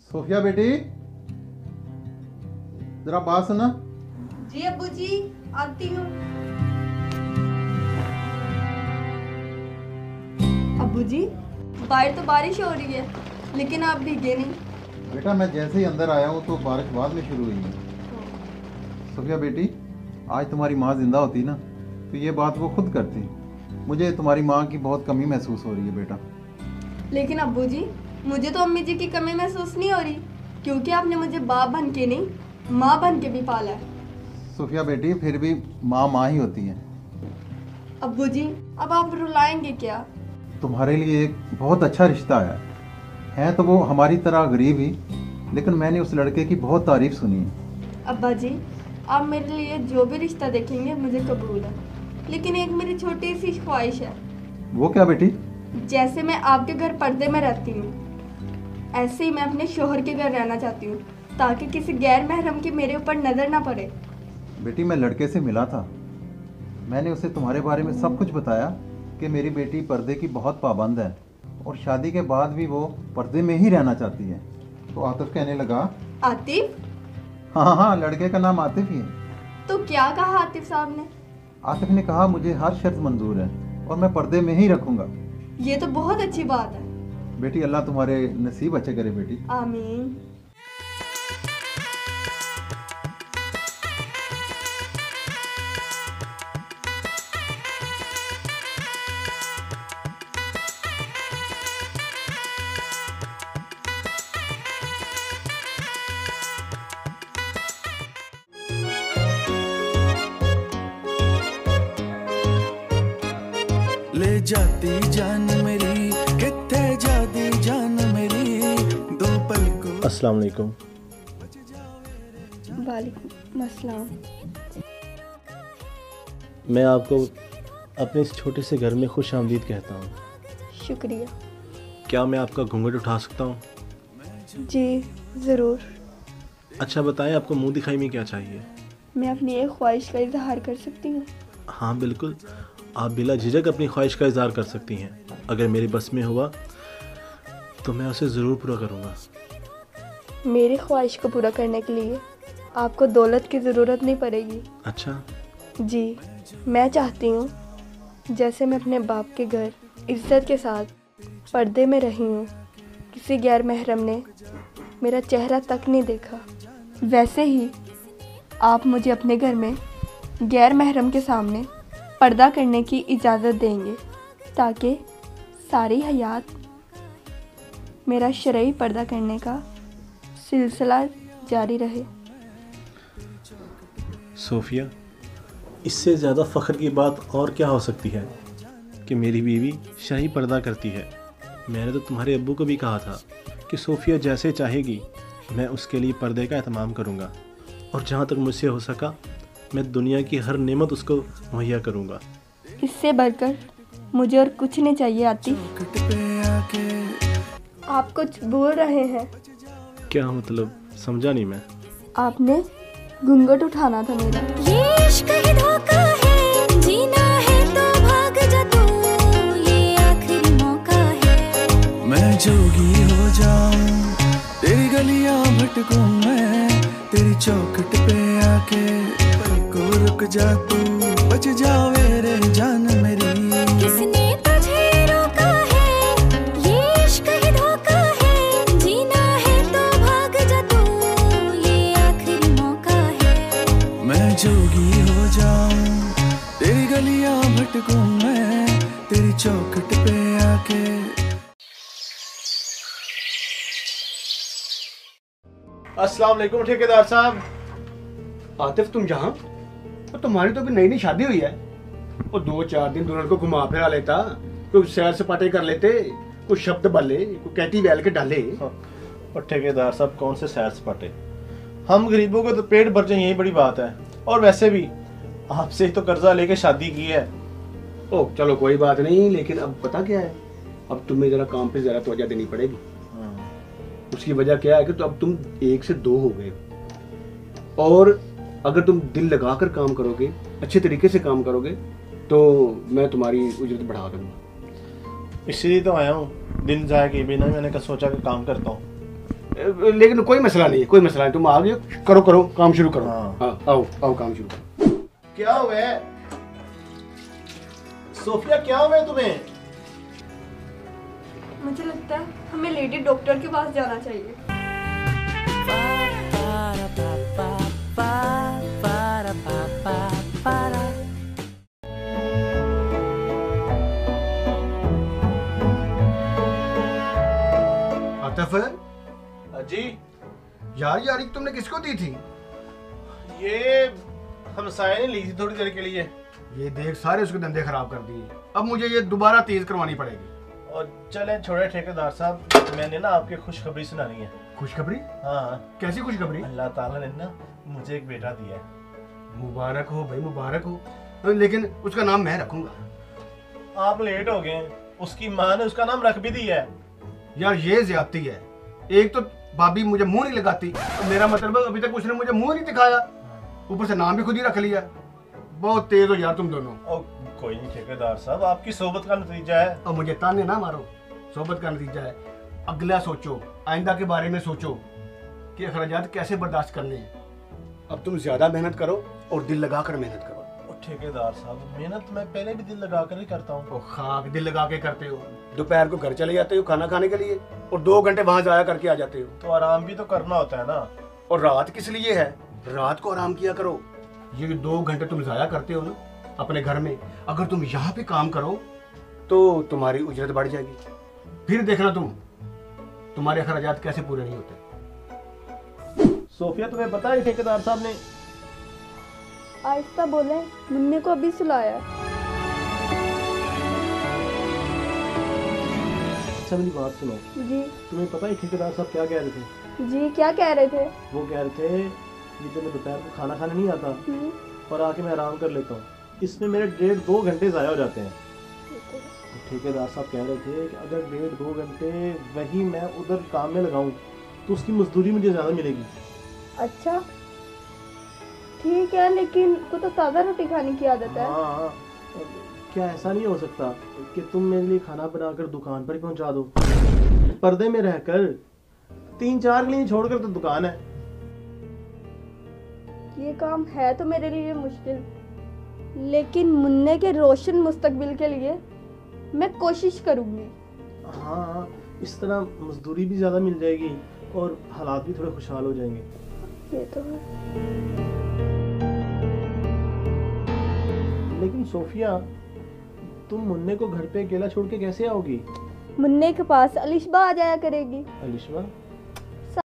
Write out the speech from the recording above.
Sophia बेटी, जरा बात सुना। जी अब्बू जी, आती हूँ। अब्बू जी, बाहर तो बारिश हो रही है, लेकिन आप भीगे नहीं। बेटा मैं जैसे ही अंदर आया हूँ तो बारिश बाद में शुरू हुई है। सोफिया बेटी, आज तुम्हारी माँ जिंदा होती ना तो ये बात वो खुद करती। मुझे तुम्हारी माँ की बहुत कमी महसूस हो रही है बेटा। लेकिन अब्बू जी, मुझे तो अम्मी जी की कमी महसूस नहीं हो रही, क्योंकि आपने मुझे बाप बन के नहीं, माँ बन के भी पाला है। सोफिया बेटी, फिर भी माँ माँ ही होती है। अब्बू जी, अब आप रुलाएंगे क्या? तुम्हारे लिए एक बहुत अच्छा रिश्ता आया है तो वो हमारी तरह गरीब ही, लेकिन मैंने उस लड़के की बहुत तारीफ सुनी है। अब्बा जी, आप मेरे लिए जो भी रिश्ता देखेंगे मुझे कबूल है, लेकिन एक मेरी छोटी सी ख्वाहिश है। वो क्या बेटी? जैसे मैं आपके घर पर्दे में रहती हूँ, ऐसे ही मैं अपने शोहर के घर रहना चाहती हूँ, ताकि किसी गैर महरम की मेरे ऊपर नजर ना पड़े। बेटी मैं लड़के से मिला था, मैंने उसे तुम्हारे बारे में सब कुछ बताया कि मेरी बेटी पर्दे की बहुत पाबंद है और शादी के बाद भी वो पर्दे में ही रहना चाहती है। तो आतिफ कहने लगा। आतिफ? हाँ हाँ, लड़के का नाम आतिफ ही है। तो क्या कहा आतिफ साहब ने? आतिफ ने कहा मुझे हर शर्त मंजूर है और मैं पर्दे में ही रखूंगा। ये तो बहुत अच्छी बात है। बेटी अल्लाह तुम्हारे नसीब अच्छे करे बेटी। आमीन। ले जाती जान मेरी, कित्थे जाती जान मेरी, दो पल को। अस्सलाम वालेकुम। वालेकुम अस्सलाम। मैं आपको अपने इस छोटे से घर में खुश आमदीद कहता हूँ। शुक्रिया। क्या मैं आपका घूंघट उठा सकता हूँ? जी ज़रूर। अच्छा बताएं, आपको मुंह दिखाई में क्या चाहिए? मैं अपनी एक ख्वाहिश का इजहार कर सकती हूँ? हाँ बिल्कुल, आप बिला झिझक अपनी ख्वाहिश का इजहार कर सकती हैं। अगर मेरे बस में हुआ तो मैं उसे ज़रूर पूरा करूँगा। मेरी ख्वाहिश को पूरा करने के लिए आपको दौलत की ज़रूरत नहीं पड़ेगी। अच्छा? जी, मैं चाहती हूँ जैसे मैं अपने बाप के घर इज्जत के साथ पर्दे में रही हूँ, किसी गैर महरम ने मेरा चेहरा तक नहीं देखा, वैसे ही आप मुझे अपने घर में गैर महरम के सामने पर्दा करने की इजाज़त देंगे, ताकि सारी हयात मेरा शरई पर्दा करने का सिलसिला जारी रहे। सोफिया, इससे ज़्यादा फ़ख्र की बात और क्या हो सकती है कि मेरी बीवी शरई पर्दा करती है। मैंने तो तुम्हारे अब्बू को भी कहा था कि सोफिया जैसे चाहेगी मैं उसके लिए पर्दे का एहतमाम करूँगा, और जहाँ तक मुझसे हो सका मैं दुनिया की हर नेमत उसको मुहैया करूँगा। इससे बढ़कर मुझे और कुछ नहीं चाहिए आतिफ। आप कुछ बोल रहे हैं? क्या मतलब, समझा नहीं मैं। आपने घूंघट उठाना था मेरा। ये इश्क ही धोखा है, जीना है तो भाग जा तू, ये आखिरी मौका है। मैं जोगी हो जाऊं, तेरी गलियां भटकूं मैं, तेरी चौखट पे आके पल को रुक जा तू, बच जावे रे जान मेरी। किसने तुझे रोका है, ये इश्क ही धोखा है, जीना है तो भाग जा तू, ये आखिरी मौका है। मैं जोगी हो जाऊं, तेरी गलियां भटकूं मैं, तेरी चौखट पे आके। अस्सलाम वालेकुम ठेकेदार साहब। आतिफ तुम जहाँ? और तुम्हारी तो अभी नई नई शादी हुई है, और 2-4 दिन दुल्हन को घुमा फिरा लेता, कुछ सैर सपाटे कर लेते, कुछ शब्द बल्ले, कुछ कहती वैल के डाले। और ठेकेदार साहब कौन से सैर सपाटे, हम गरीबों को तो पेट भर जाए यही बड़ी बात है। और वैसे भी आपसे ही तो कर्जा लेके शादी की है। ओ चलो कोई बात नहीं, लेकिन अब पता क्या है, अब तुम्हें जरा काम पे जरा तवज्जो देनी पड़ेगी। उसकी वजह क्या है कि तो अब तुम 1 से 2 हो गए, और अगर तुम दिल लगाकर काम करोगे, अच्छे तरीके से काम करोगे, तो मैं तुम्हारी उजरत बढ़ा दूंगा। इसीलिए तो आया हूँ, दिन जाए कि बिना मैंने कहा सोचा कि काम करता हूँ। लेकिन कोई मसला नहीं है, कोई मसला नहीं, तुम आ गए, करो करो काम शुरू करो। हाँ। हाँ आओ आओ काम शुरू करो। क्या हुआ है सोफिया, क्या हुआ है तुम्हें? मुझे लगता है हमें लेडी डॉक्टर के पास जाना चाहिए। आतिफ जी यार यार तुमने किसको दी थी? ये हमसाये ने ली थी थोड़ी देर के लिए। ये देख सारे उसके धंधे खराब कर दिए, अब मुझे ये दोबारा तेज करवानी पड़ेगी। और चले छोड़े ठेकेदार साहब, मैंने ना आपकी खुशखबरी सुनानी है। खुशखबरी? हाँ, कैसी खुशखबरी? अल्लाह ताला ने ना मुझे एक बेटा दिया है। मुबारक हो भाई, मुबारक हो, लेकिन उसका नाम मैं रखूंगा। आप लेट हो गए, उसकी माँ ने उसका नाम रख भी दिया है। यार ये ज्यादती है, एक तो भाभी मुझे मुंह नहीं लगाती, तो मेरा मतलब अभी तक उसने मुझे मुंह नहीं दिखाया, ऊपर से नाम भी खुद ही रख लिया। बहुत तेज हो यार तुम दोनों। और कोई नहीं ठेकेदार साहब, आपकी सोबत का नतीजा है। और मुझे ताने ना मारो, सोबत का नतीजा है। अगला सोचो, आइंदा के बारे में सोचो कि अखराजात कैसे बर्दाश्त करने हैं। अब तुम ज्यादा मेहनत करो और दिल लगा कर मेहनत करो। और ठेकेदार साहब, मेहनत मैं पहले भी दिल लगा कर ही करता हूँ। और खाक दिल लगा के करते हो, दोपहर को घर चले जाते हो खाना खाने के लिए और 2 घंटे वहां जाया करके आ जाते हो। तो आराम भी तो करना होता है ना। और रात किस लिए है? रात को आराम किया करो। ये 2 घंटे तुम जाया करते हो ना अपने घर में, अगर तुम यहाँ पे काम करो तो तुम्हारी उजरत बढ़ जाएगी। फिर देखना तुम्हारे अखराजात कैसे पूरे नहीं होते। सोफिया, तुम्हें पता है ठेकेदार साहब ने आहिस्ता बोले, मुन्ने को अभी सुलाया। अच्छा मेरी बात सुनो, जी तुम्हें पता है ठेकेदार साहब क्या कह रहे थे? जी क्या कह रहे थे? वो कह रहे थे ये जब मैं दोपहर को खाना खाने नहीं आता और आके मैं आराम कर लेता हूँ, इसमें मेरे 1.5-2 घंटे ज़ाया हो जाते हैं। तो ठेकेदार साहब कह रहे थे कि अगर 1.5-2 घंटे वही मैं उधर काम में लगाऊं तो उसकी मजदूरी मुझे ज़्यादा मिलेगी। अच्छा ठीक है, लेकिन को तो ताज़ा रोटी खाने की आदत है। हाँ, क्या ऐसा नहीं हो सकता कि तुम मेरे लिए खाना बनाकर दुकान पर ही पहुंचा दो? पर्दे में रहकर 3-4 गली छोड़कर तो दुकान है। ये काम है तो मेरे लिए मुश्किल, लेकिन मुन्ने के रोशन मुस्तकबिल के लिए मैं कोशिश करूंगी। हाँ, इस तरह मजदूरी भी ज़्यादा मिल जाएगी और हालात भी थोड़े खुशहाल हो जाएंगे। ये तो है। लेकिन सोफिया, तुम मुन्ने को घर पे अकेला छोड़ के कैसे आओगी? मुन्ने के पास अलिशबा आ जाया करेगी। अलिशबा?